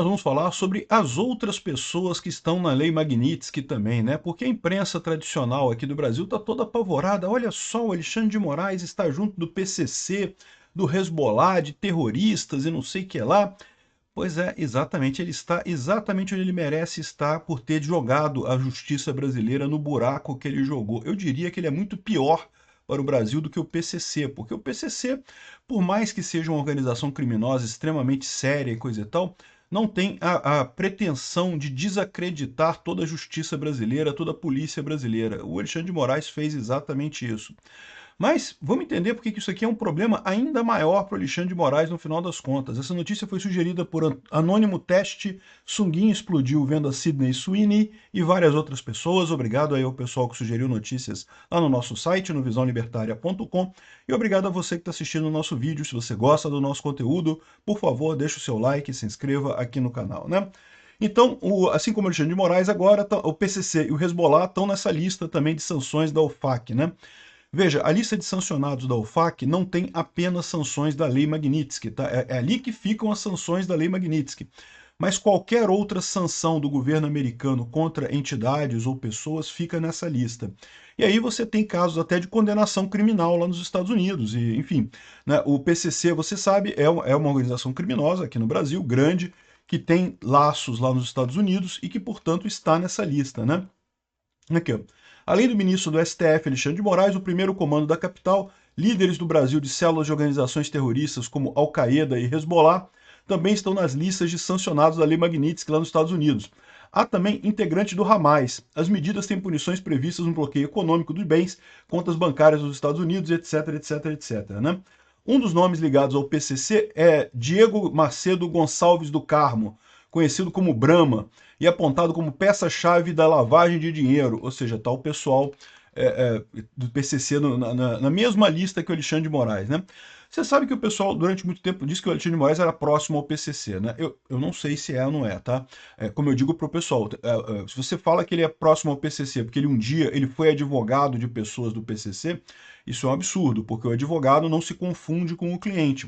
Nós vamos falar sobre as outras pessoas que estão na Lei Magnitsky também, né? Porque a imprensa tradicional aqui do Brasil está toda apavorada. Olha só, o Alexandre de Moraes está junto do PCC, do Hezbollah, de terroristas e não sei o que lá. Pois é, exatamente, ele está exatamente onde ele merece estar por ter jogado a justiça brasileira no buraco que ele jogou. Eu diria que ele é muito pior para o Brasil do que o PCC, porque o PCC, por mais que seja uma organização criminosa extremamente séria e coisa e tal, não tem a pretensão de desacreditar toda a justiça brasileira, toda a polícia brasileira. O Alexandre de Moraes fez exatamente isso. Mas vamos entender por que isso aqui é um problema ainda maior para o Alexandre de Moraes no final das contas. Essa notícia foi sugerida por Anônimo Teste, Sunguinho Explodiu vendo a Sidney Sweeney e várias outras pessoas. Obrigado aí ao pessoal que sugeriu notícias lá no nosso site, no visãolibertaria.com. E obrigado a você que está assistindo o nosso vídeo. Se você gosta do nosso conteúdo, por favor, deixe o seu like e se inscreva aqui no canal, né? Então, assim como o Alexandre de Moraes, agora o PCC e o Hezbollah estão nessa lista também de sanções da OFAC, né? Veja, a lista de sancionados da OFAC não tem apenas sanções da Lei Magnitsky, tá? É ali que ficam as sanções da Lei Magnitsky. Mas qualquer outra sanção do governo americano contra entidades ou pessoas fica nessa lista. E aí você tem casos até de condenação criminal lá nos Estados Unidos. E, enfim, né, o PCC, você sabe, é uma organização criminosa aqui no Brasil, grande, que tem laços lá nos Estados Unidos e que, portanto, está nessa lista, né? Aqui, ó. Além do ministro do STF, Alexandre de Moraes, o primeiro comando da capital, líderes do Brasil de células de organizações terroristas como Al-Qaeda e Hezbollah, também estão nas listas de sancionados da Lei Magnitsky lá nos Estados Unidos. Há também integrante do Hamas. As medidas têm punições previstas no bloqueio econômico dos bens, contas bancárias dos Estados Unidos, etc, etc, etc. Né? Um dos nomes ligados ao PCC é Diego Macedo Gonçalves do Carmo, conhecido como Brahma, e apontado como peça-chave da lavagem de dinheiro, ou seja, está o pessoal do PCC na mesma lista que o Alexandre de Moraes, né? Você sabe que o pessoal, durante muito tempo, disse que o Alexandre de Moraes era próximo ao PCC, né? Eu não sei se é ou não é, tá? Como eu digo para o pessoal, se você fala que ele é próximo ao PCC, porque ele um dia ele foi advogado de pessoas do PCC, isso é um absurdo, porque o advogado não se confunde com o cliente.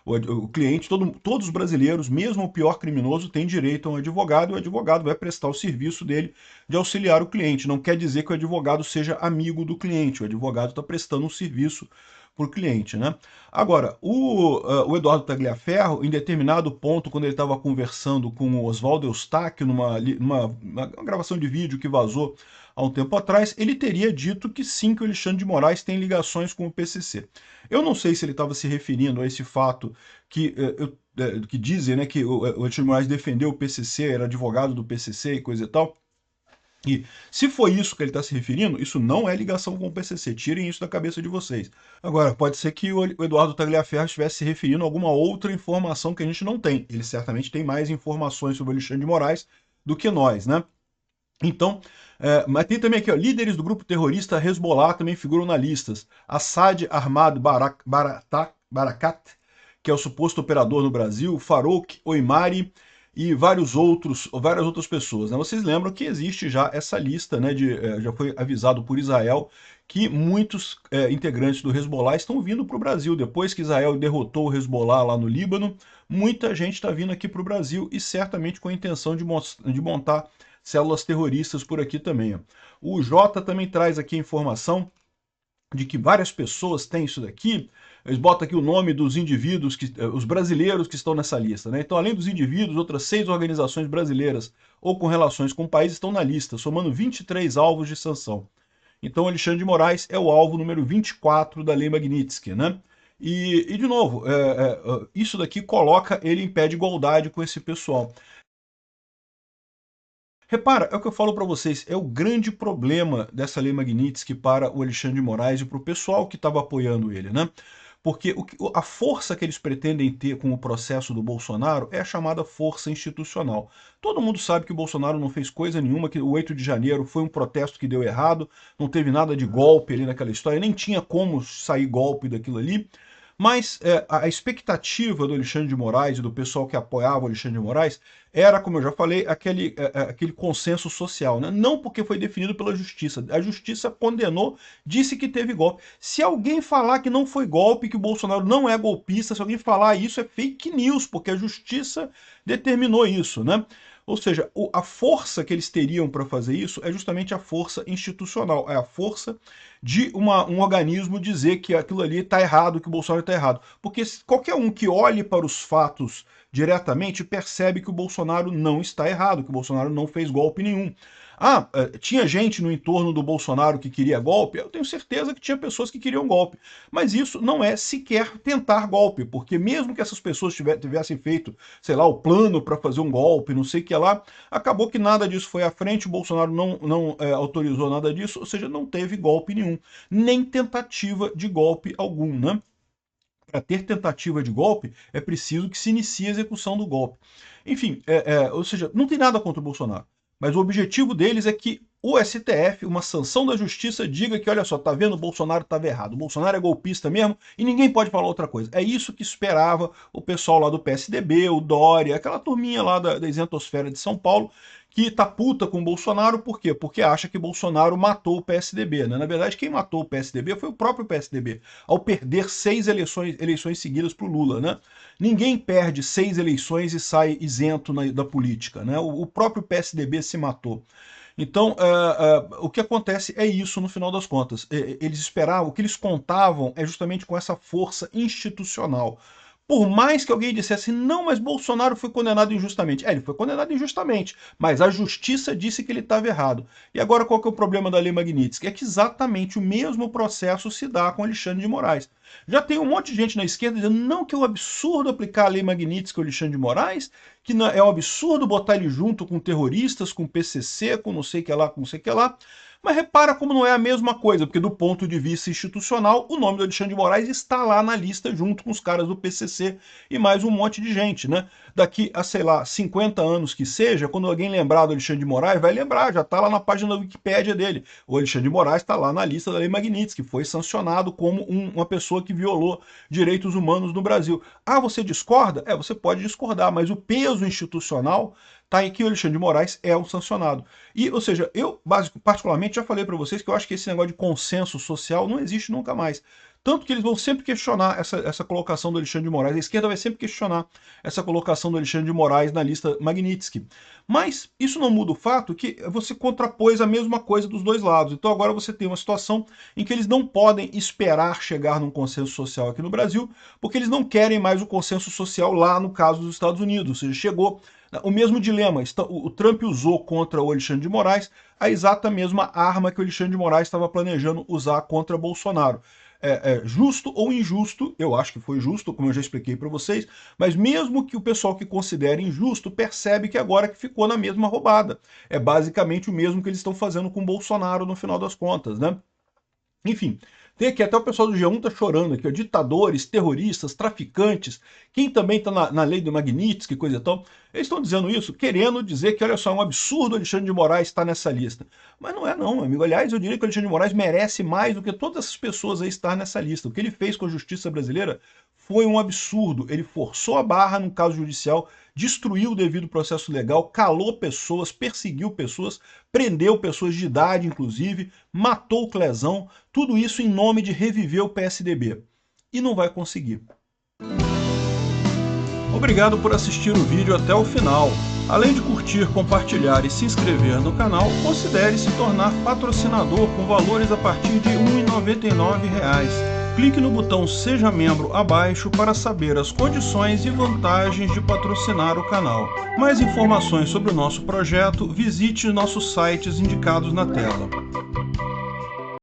O cliente, todos os brasileiros, mesmo o pior criminoso, tem direito a um advogado, e o advogado vai prestar o serviço dele de auxiliar o cliente. Não quer dizer que o advogado seja amigo do cliente, o advogado está prestando um serviço para o cliente, né? Agora, o Eduardo Tagliaferro, em determinado ponto, quando ele estava conversando com o Oswaldo Eustáquio, numa gravação de vídeo que vazou há um tempo atrás, ele teria dito que sim, que o Alexandre de Moraes tem ligações com o PCC. Eu não sei se ele estava se referindo a esse fato que dizem, né, que o Alexandre de Moraes defendeu o PCC, era advogado do PCC e coisa e tal. E se foi isso que ele está se referindo, isso não é ligação com o PCC. Tirem isso da cabeça de vocês. Agora, pode ser que o Eduardo Tagliaferro estivesse se referindo a alguma outra informação que a gente não tem. Ele certamente tem mais informações sobre o Alexandre de Moraes do que nós, né? Então, mas tem também aqui, ó, líderes do grupo terrorista Hezbollah também figuram na lista. Assad Ahmad Barakat, que é o suposto operador no Brasil, Farouk Oimari e várias outras pessoas, né? Vocês lembram que existe já essa lista, né? Já foi avisado por Israel que muitos integrantes do Hezbollah estão vindo para o Brasil. Depois que Israel derrotou o Hezbollah lá no Líbano, muita gente está vindo aqui para o Brasil e certamente com a intenção de montar células terroristas por aqui também. Ó. O Jota também traz aqui a informação de que várias pessoas têm isso daqui. Eles botam aqui o nome dos indivíduos, os brasileiros que estão nessa lista, né? Então, além dos indivíduos, outras 6 organizações brasileiras ou com relações com o país estão na lista, somando 23 alvos de sanção. Então, Alexandre de Moraes é o alvo número 24 da Lei Magnitsky, né? E de novo, isso daqui coloca ele em pé de igualdade com esse pessoal. Repara, é o que eu falo para vocês, é o grande problema dessa Lei Magnitsky para o Alexandre de Moraes e para o pessoal que estava apoiando ele, né? Porque a força que eles pretendem ter com o processo do Bolsonaro é a chamada força institucional. Todo mundo sabe que o Bolsonaro não fez coisa nenhuma, que o 8 de janeiro foi um protesto que deu errado, não teve nada de golpe ali naquela história, nem tinha como sair golpe daquilo ali. Mas a expectativa do Alexandre de Moraes e do pessoal que apoiava o Alexandre de Moraes era, como eu já falei, aquele consenso social, né? Não porque foi definido pela justiça. A justiça condenou, disse que teve golpe. Se alguém falar que não foi golpe, que o Bolsonaro não é golpista, se alguém falar isso é fake news, porque a justiça determinou isso, né? Ou seja, a força que eles teriam para fazer isso é justamente a força institucional, é a força de um organismo dizer que aquilo ali está errado, que o Bolsonaro está errado. Porque qualquer um que olhe para os fatos diretamente percebe que o Bolsonaro não está errado, que o Bolsonaro não fez golpe nenhum. Ah, tinha gente no entorno do Bolsonaro que queria golpe? Eu tenho certeza que tinha pessoas que queriam golpe. Mas isso não é sequer tentar golpe, porque mesmo que essas pessoas tivessem feito, sei lá, o plano para fazer um golpe, não sei o que lá, acabou que nada disso foi à frente, o Bolsonaro não autorizou nada disso, ou seja, não teve golpe nenhum, nem tentativa de golpe algum, né? Para ter tentativa de golpe, é preciso que se inicie a execução do golpe. Enfim, ou seja, não tem nada contra o Bolsonaro. Mas o objetivo deles é que o STF, uma sanção da justiça, diga que, olha só, tá vendo, o Bolsonaro estava errado. O Bolsonaro é golpista mesmo e ninguém pode falar outra coisa. É isso que esperava o pessoal lá do PSDB, o Dória, aquela turminha lá da isentosfera de São Paulo, que tá puta com o Bolsonaro, por quê? Porque acha que Bolsonaro matou o PSDB, né? Na verdade, quem matou o PSDB foi o próprio PSDB, ao perder 6 eleições seguidas para o Lula, né? Ninguém perde 6 eleições e sai isento da política, né? O próprio PSDB se matou. Então, o que acontece é isso no final das contas. Eles esperavam, o que eles contavam é justamente com essa força institucional. Por mais que alguém dissesse, não, mas Bolsonaro foi condenado injustamente. Ele foi condenado injustamente, mas a justiça disse que ele estava errado. E agora qual que é o problema da Lei Magnitsky? É que exatamente o mesmo processo se dá com Alexandre de Moraes. Já tem um monte de gente na esquerda dizendo, não, que é um absurdo aplicar a Lei Magnitsky ao Alexandre de Moraes, que é um absurdo botar ele junto com terroristas, com PCC, com não sei o que lá, com não sei o que lá. Mas repara como não é a mesma coisa, porque do ponto de vista institucional, o nome do Alexandre de Moraes está lá na lista junto com os caras do PCC e mais um monte de gente, né? Daqui a, sei lá, 50 anos que seja, quando alguém lembrar do Alexandre de Moraes, vai lembrar, já está lá na página da Wikipédia dele. O Alexandre de Moraes está lá na lista da Lei Magnitsky, que foi sancionado como uma pessoa que violou direitos humanos no Brasil. Ah, você discorda? Você pode discordar, mas o peso institucional tá em que o Alexandre de Moraes é um sancionado. E, ou seja, eu particularmente já falei para vocês que eu acho que esse negócio de consenso social não existe nunca mais. Tanto que eles vão sempre questionar essa colocação do Alexandre de Moraes. A esquerda vai sempre questionar essa colocação do Alexandre de Moraes na lista Magnitsky. Mas isso não muda o fato que você contrapôs a mesma coisa dos dois lados. Então agora você tem uma situação em que eles não podem esperar chegar num consenso social aqui no Brasil, porque eles não querem mais o consenso social lá no caso dos Estados Unidos. Ou seja, chegou o mesmo dilema. O Trump usou contra o Alexandre de Moraes a exata mesma arma que o Alexandre de Moraes estava planejando usar contra Bolsonaro. Justo ou injusto, eu acho que foi justo, como eu já expliquei para vocês, mas mesmo que o pessoal que considere injusto percebe que agora que ficou na mesma roubada. É basicamente o mesmo que eles estão fazendo com Bolsonaro no final das contas, né? Enfim, tem aqui até o pessoal do G1 tá chorando aqui, ó, ditadores, terroristas, traficantes, quem também está na lei do Magnitsky, coisa e tal. Eles estão dizendo isso, querendo dizer que, olha só, é um absurdo o Alexandre de Moraes estar nessa lista. Mas não é não, amigo. Aliás, eu diria que o Alexandre de Moraes merece mais do que todas essas pessoas aí estar nessa lista. O que ele fez com a justiça brasileira foi um absurdo. Ele forçou a barra num caso judicial, destruiu o devido processo legal, calou pessoas, perseguiu pessoas, prendeu pessoas de idade, inclusive, matou o Clezão, tudo isso em nome de reviver o PSDB. E não vai conseguir. Obrigado por assistir o vídeo até o final. Além de curtir, compartilhar e se inscrever no canal, considere se tornar patrocinador com valores a partir de R$ 1,99. Clique no botão Seja Membro abaixo para saber as condições e vantagens de patrocinar o canal. Mais informações sobre o nosso projeto, visite nossos sites indicados na tela.